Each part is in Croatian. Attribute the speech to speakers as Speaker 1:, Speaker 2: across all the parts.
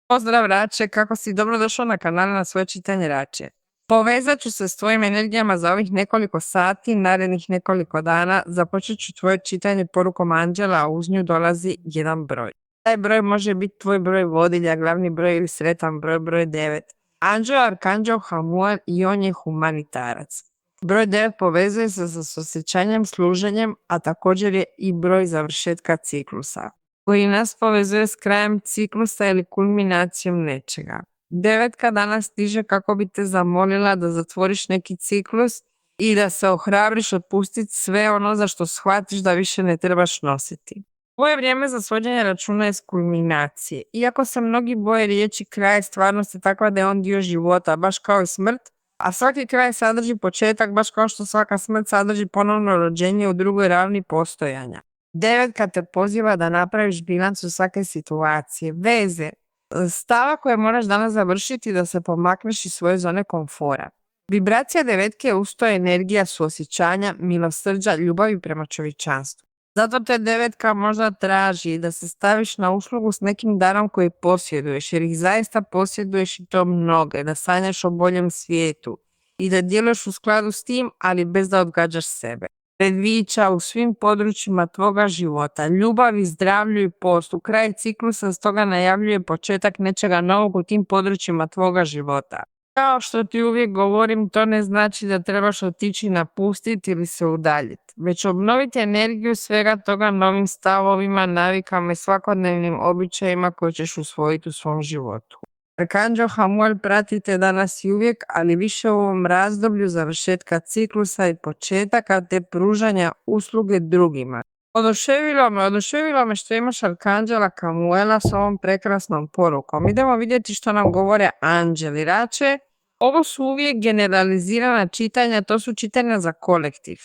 Speaker 1: Pozdrav Rače, kako si dobro došao na kanal na svoje čitanje Rače. Povezat ću se s tvojim energijama za ovih nekoliko sati, narednih nekoliko dana. Započet ću tvoje čitanje porukom anđela, a uz nju dolazi jedan broj. Taj broj može biti tvoj broj vodilja, glavni broj ili sretan broj, broj 9. Anđeo, arkanđeo Hamuel i on je humanitarac. Broj 9 povezuje se sa osjećanjem, služenjem, a također je i broj završetka ciklusa koji nas povezuje s krajem ciklusa ili kulminacijom nečega. Devetka danas stiže kako bi te zamolila da zatvoriš neki ciklus i da se ohrabriš otpustiti sve ono za što shvatiš da više ne trebaš nositi. Ovo je vrijeme za svođenje računa iz kulminacije. Iako se mnogi boje riječi kraj, stvarnost je takva da je on dio života, baš kao i smrt, a svaki kraj sadrži početak, baš kao što svaka smrt sadrži ponovno rođenje u drugoj ravni postojanja. Devetka te poziva da napraviš bilancu svake situacije, veze, stava koje moraš danas završiti da se pomakneš iz svoje zone komfora. Vibracija devetke je usto energija suosjećanja, milosrđa, ljubavi prema čovječanstvu. Zato te devetka možda traži da se staviš na uslugu s nekim darom koji posjeduješ, jer ih zaista posjeduješ i to mnoge, da sanjaš o boljem svijetu i da djeluješ u skladu s tim, ali bez da odgađaš sebe. Predviđa u svim područjima tvoga života, ljubavi, zdravlju i poslu. Kraj ciklusa stoga najavljuje početak nečega novog u tim područjima tvoga života. Kao što ti uvijek govorim, to ne znači da trebaš otići, napustiti ili se udaljiti, već obnoviti energiju svega toga novim stavovima, navikama i svakodnevnim običajima koje ćeš usvojiti u svom životu. Arkanđeo Hamuel pratite danas i uvijek, ali više u ovom razdoblju završetka ciklusa i početaka te pružanja usluge drugima. Oduševilo me što imaš Arkanđela Hamuela s ovom prekrasnom porukom. Idemo vidjeti što nam govore anđeli. Rače, ovo su uvijek generalizirana čitanja, to su čitanja za kolektiv.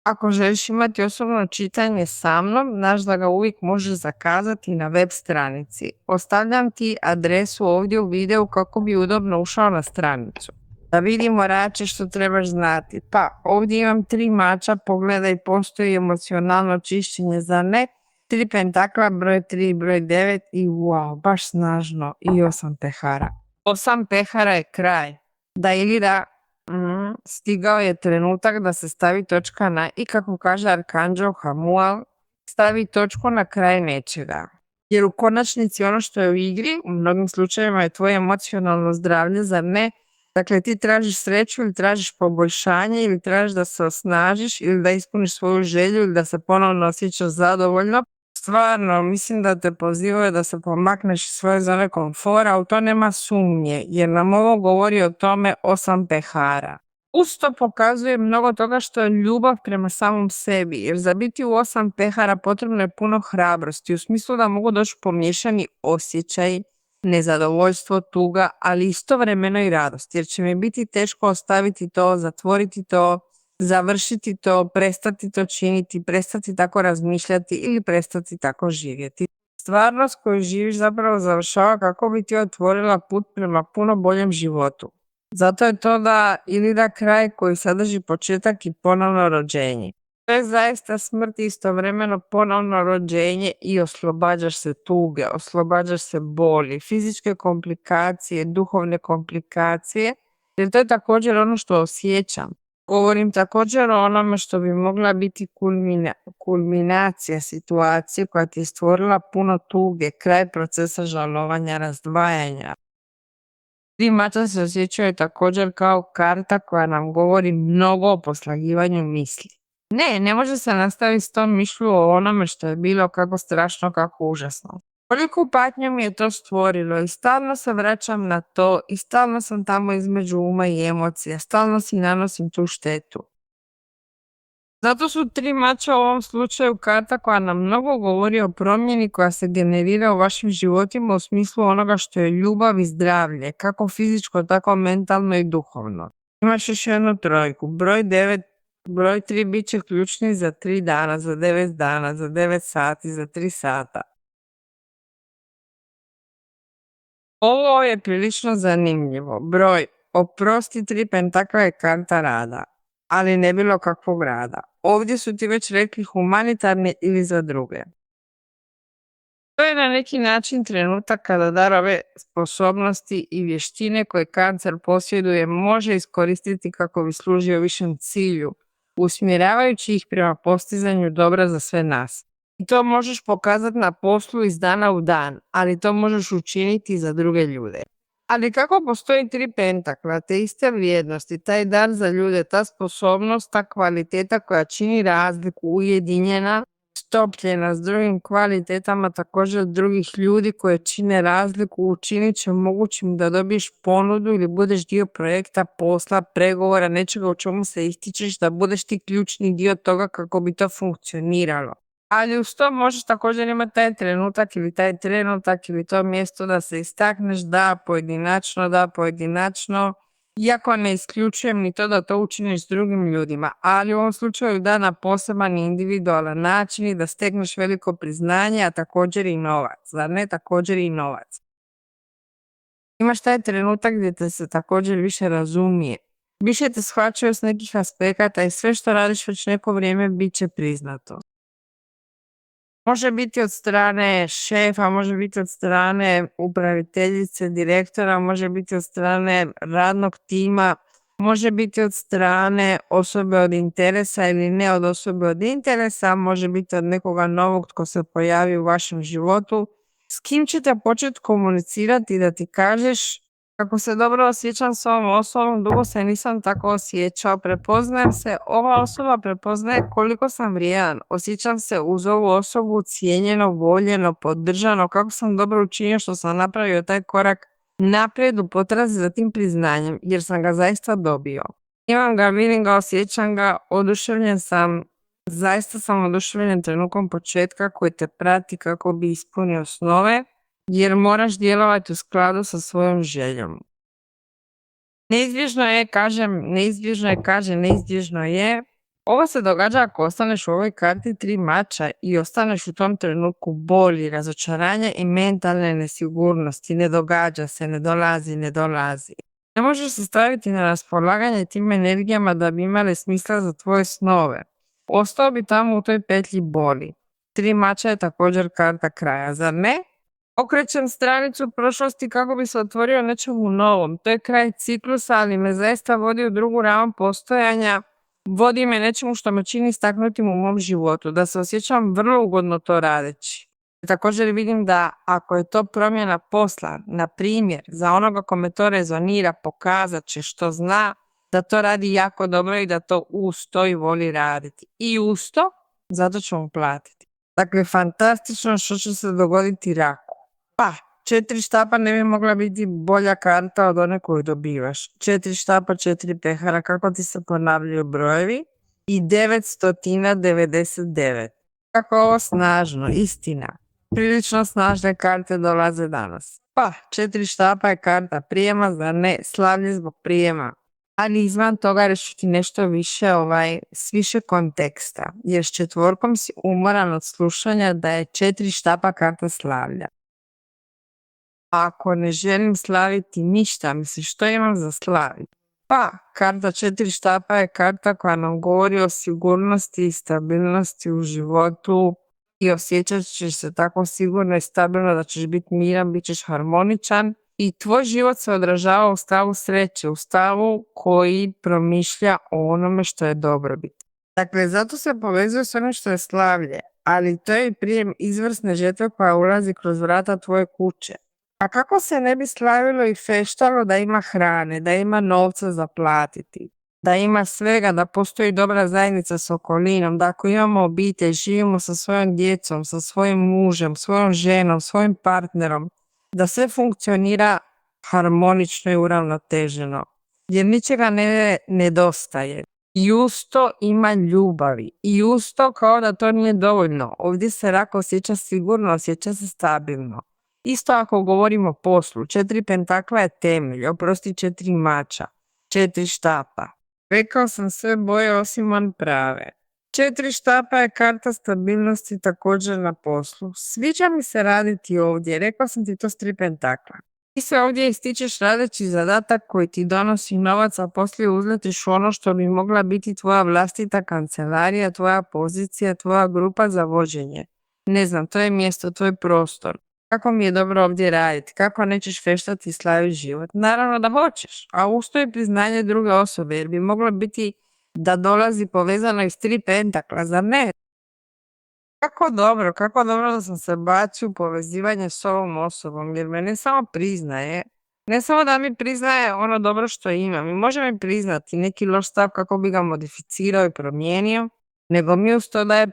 Speaker 1: Ako želiš imati osobno čitanje sa mnom, znaš da ga uvijek možeš zakazati na web stranici. Ostavljam ti adresu ovdje u videu kako bi udobno ušao na stranicu. Da vidimo Rače što trebaš znati. Pa ovdje imam 3 mača, pogledaj, postoji emocionalno čišćenje, za ne? 3 pentakla, broj 3, broj 9 i wow, baš snažno, i 8 pehara. 8 pehara je kraj. Da ili da stigao je trenutak da se stavi točka na, i kako kaže Arkanđel Hamuel, stavi točku na kraj nečega. Jer u konačnici ono što je u igri, u mnogim slučajevima je tvoje emocionalno zdravlje, zar ne? Dakle, ti tražiš sreću ili tražiš poboljšanje ili tražiš da se osnažiš ili da ispuniš svoju želju ili da se ponovno osjećaš zadovoljno. Stvarno, mislim da te pozivaju da se pomakneš iz svoje zone komfora, u to nema sumnje, jer nam ovo govori o tome 8 pehara. Uz to pokazuje mnogo toga što je ljubav prema samom sebi, jer za biti u 8 pehara potrebno je puno hrabrosti, u smislu da mogu doći pomiješani osjećaj, nezadovoljstvo, tuga, ali istovremeno i radost, jer će mi biti teško ostaviti to, zatvoriti to, završiti to, prestati to činiti, prestati tako razmišljati ili prestati tako živjeti. Stvarnost koju živiš zapravo završava kako bi ti otvorila put prema puno boljem životu. Zato je to da ili da kraj koji sadrži početak i ponovno rođenje. To je zaista smrt i istovremeno ponovno rođenje i oslobađaš se tuge, oslobađaš se boli, fizičke komplikacije, duhovne komplikacije, jer to je također ono što osjećam. Govorim također o onome što bi mogla biti kulminacija situacije koja ti je stvorila puno tuge, kraj procesa žalovanja, razdvajanja. 3 mača se osjećaju također kao karta koja nam govori mnogo o poslagivanju misli. Ne može se nastaviti s tom mišlju o onome što je bilo, kako strašno, kako užasno. Koliko patnju mi je to stvorilo i stalno se vraćam na to i stalno sam tamo između uma i emocija, stalno si nanosim tu štetu. Zato su 3 mača u ovom slučaju karta koja nam mnogo govori o promjeni koja se generira u vašim životima u smislu onoga što je ljubav i zdravlje, kako fizičko, tako mentalno i duhovno. Imaš još jednu trojku, broj 9, broj 3 bit će ključni za 3 dana, za 9 dana, za 9 sati, za 3 sata. Ovo je prilično zanimljivo. Broj, oprosti, 3 pentakla je karta rada, ali ne bilo kakvog rada. Ovdje su ti već rekli humanitarne ili za druge. To je na neki način trenutak kada darove, sposobnosti i vještine koje kancer posjeduje može iskoristiti kako bi služio višem cilju, usmjeravajući ih prema postizanju dobra za sve nas. I to možeš pokazati na poslu iz dana u dan, ali to možeš učiniti i za druge ljude. Ali kako postoji tri pentakla, te iste vrijednosti, taj dar za ljude, ta sposobnost, ta kvaliteta koja čini razliku, ujedinjena, stopljena s drugim kvalitetama također drugih ljudi koje čine razliku, učinit će mogućim da dobiješ ponudu ili budeš dio projekta, posla, pregovora, nečega u čemu se ističeš, da budeš ti ključni dio toga kako bi to funkcioniralo. Ali uz to možeš također imati taj trenutak ili to mjesto da se istakneš, da pojedinačno, iako ne isključujem ni to da to učiniš s drugim ljudima, ali u ovom slučaju da na poseban i individualan način i da stekneš veliko priznanje, a također i novac, zar ne, također i novac. Imaš taj trenutak gdje te se također više razumije, više te shvaćaju s nekih aspekata i sve što radiš već neko vrijeme bit će priznato. Može biti od strane šefa, može biti od strane upraviteljice, direktora, može biti od strane radnog tima, može biti od strane osobe od interesa ili ne od osobe od interesa, može biti od nekoga novog tko se pojavi u vašem životu. S kim ćete početi komunicirati da ti kažeš kako se dobro osjećam s ovom osobom, dugo se nisam tako osjećao, prepoznajem se, ova osoba prepoznaje koliko sam vrijedan, osjećam se uz ovu osobu cijenjeno, voljeno, podržano, kako sam dobro učinio što sam napravio taj korak naprijed u potrazi za tim priznanjem, jer sam ga zaista dobio. Imam ga, vidim ga, osjećam ga, oduševljen sam, zaista sam oduševljen trenutkom početka koji te prati kako bi ispunio snove, jer moraš djelovati u skladu sa svojom željom. Neizbježno je. Ovo se događa ako ostaneš u ovoj karti 3 mača i ostaneš u tom trenutku boli, razočaranja i mentalne nesigurnosti. Ne događa se, ne dolazi. Ne možeš se staviti na raspolaganje tim energijama da bi imale smisla za tvoje snove. Ostao bi tamo u toj petlji boli. 3 mača je također karta kraja, zar ne? Okrećem stranicu prošlosti kako bi se otvorio nečemu novom. To je kraj ciklusa, ali me zaista vodi u drugu ravan postojanja. Vodi me nečemu što me čini istaknutim u mom životu, da se osjećam vrlo ugodno to radeći. Također vidim da ako je to promjena posla, na primjer, za onoga kome to rezonira, pokazat će što zna, da to radi jako dobro i da to uz to i voli raditi. I uz to, zato ću mu platiti. Dakle, fantastično što će se dogoditi raku. Pa, 4 štapa ne bi mogla biti bolja karta od one koju dobivaš. 4 štapa, 4 pehara, kako ti se ponavljaju brojevi, i 999. Kako ovo snažno, istina. Prilično snažne karte dolaze danas. Pa, 4 štapa je karta prijema, zar ne, slavlje zbog prijema. Ali izvan toga reći ti nešto više, s više konteksta, jer s 4 si umoran od slušanja da je 4 štapa karta slavlja. Ako ne želim slaviti ništa, misliš što imam za slaviti? Pa, karta 4 štapa je karta koja nam govori o sigurnosti i stabilnosti u životu i osjećat ćeš se tako sigurno i stabilno da ćeš biti miran, bit ćeš harmoničan i tvoj život se odražava u stavu sreće, u stavu koji promišlja o onome što je dobrobit. Dakle, zato se povezuje s onim što je slavlje, ali to je prijem izvrsne žetve koja ulazi kroz vrata tvoje kuće. A kako se ne bi slavilo i feštalo da ima hrane, da ima novca za platiti, da ima svega, da postoji dobra zajednica s okolinom, da ako imamo obitelj, živimo sa svojom djecom, sa svojim mužem, svojom ženom, svojim partnerom, da sve funkcionira harmonično i uravnoteženo, jer ničega ne nedostaje. I uz to ima ljubavi. I uz to kao da to nije dovoljno. Ovdje se rak osjeća sigurno, osjeća se stabilno. Isto ako govorimo o poslu, 4 pentakla je temelj, 4 mača, 4 štapa. Rekao sam sve boje osim on prave. 4 štapa je karta stabilnosti također na poslu. Sviđa mi se raditi ovdje, rekao sam ti to s 3 pentakla. Ti se ovdje ističeš radeći zadatak koji ti donosi novac, a poslije uzletiš u ono što bi mogla biti tvoja vlastita kancelarija, tvoja pozicija, tvoja grupa za vođenje. Ne znam, to je mjesto, to je prostor. Kako mi je dobro ovdje raditi, kako nećeš feštati i slaviti život. Naravno da hoćeš, a uz to je priznanje druge osobe, jer bi moglo biti da dolazi povezano iz 3 pentakla, zar ne? Kako dobro da sam se bacio u povezivanje s ovom osobom, jer me ne samo priznaje, ne samo da mi priznaje ono dobro što imam, i može mi priznati neki loš stav kako bi ga modificirao i promijenio, nego mi uz to daje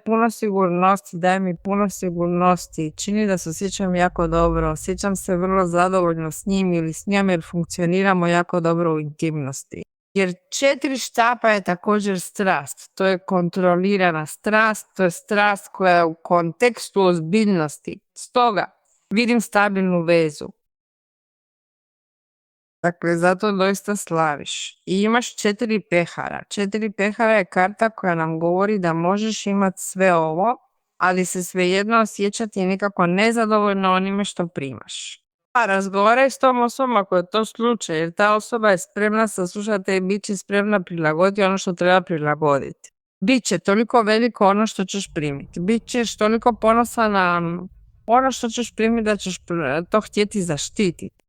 Speaker 1: mi puno sigurnosti, čini da se osjećam jako dobro, osjećam se vrlo zadovoljno s njim ili s njom jer funkcioniramo jako dobro u intimnosti. Jer 4 štapa je također strast, to je kontrolirana strast, to je strast koja je u kontekstu ozbiljnosti. Stoga vidim stabilnu vezu. Dakle, zato doista slaviš. I imaš 4 pehara. 4 pehara je karta koja nam govori da možeš imati sve ovo, ali se svejedno osjećati nekako nezadovoljno onime što primaš. A razgovaraj s tom osobom ako je to slučaj, jer ta osoba je spremna saslušati i bit će spremna prilagoditi ono što treba prilagoditi. Biće toliko veliko ono što ćeš primiti. Bićeš toliko ponosan na ono što ćeš primiti da ćeš to htjeti zaštititi.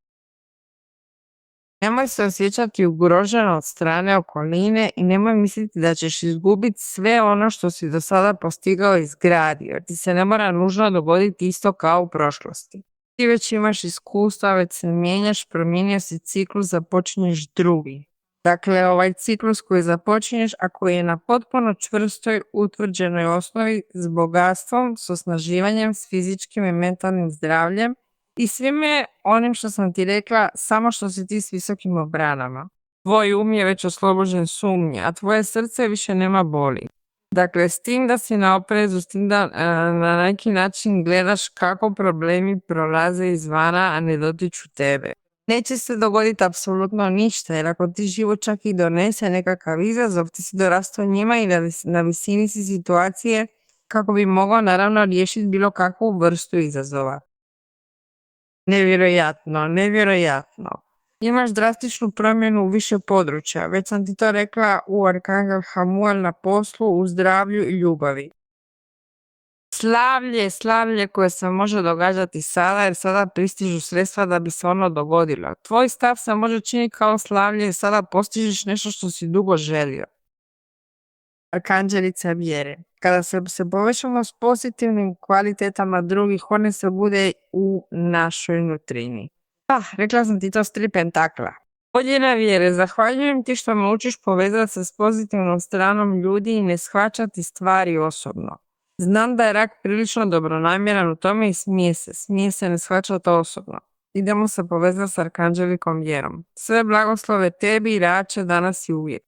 Speaker 1: Nemoj se osjećati ugroženo od strane okoline i nemoj misliti da ćeš izgubiti sve ono što si do sada postigao i izgradio, jer ti se ne mora nužno dogoditi isto kao u prošlosti. Ti već imaš iskustva, već se mijenjaš, promijenio si ciklus, započinješ drugi. Dakle, ovaj ciklus koji započinješ, a koji je na potpuno čvrstoj, utvrđenoj osnovi s bogatstvom, s osnaživanjem, s fizičkim i mentalnim zdravljem i svime onim što sam ti rekla, samo što si ti s visokim obranama. Tvoj um je već oslobođen sumnje, a tvoje srce više nema boli. Dakle, s tim da si na oprezu, s tim da na neki način gledaš kako problemi prolaze izvana, a ne dotiču tebe. Neće se dogoditi apsolutno ništa, jer ako ti život čak i donese nekakav izazov, ti si dorastao njima i na visini si situacije kako bi mogao naravno riješiti bilo kakvu vrstu izazova. Nevjerojatno. Imaš drastičnu promjenu u više područja. Već sam ti to rekla u Arkangel Hamuel na poslu, u zdravlju i ljubavi. Slavlje koje se može događati sada, jer sada pristižu sredstva da bi se ono dogodilo. Tvoj stav se može činiti kao slavlje jer sada postižeš nešto što si dugo želio. Arkanđelica vjere. Kada se povećamo s pozitivnim kvalitetama drugih, one se bude u našoj nutrini. Rekla sam ti to s 3 pentakla. Voljena vjere, zahvaljujem ti što me učiš povezati se s pozitivnom stranom ljudi i ne shvaćati stvari osobno. Znam da je rak prilično dobronamjeran u tome i smije se ne shvaća to osobno. Idemo se povezati s Arkanđelikom vjerom. Sve blagoslove tebi i rače danas i uvijek.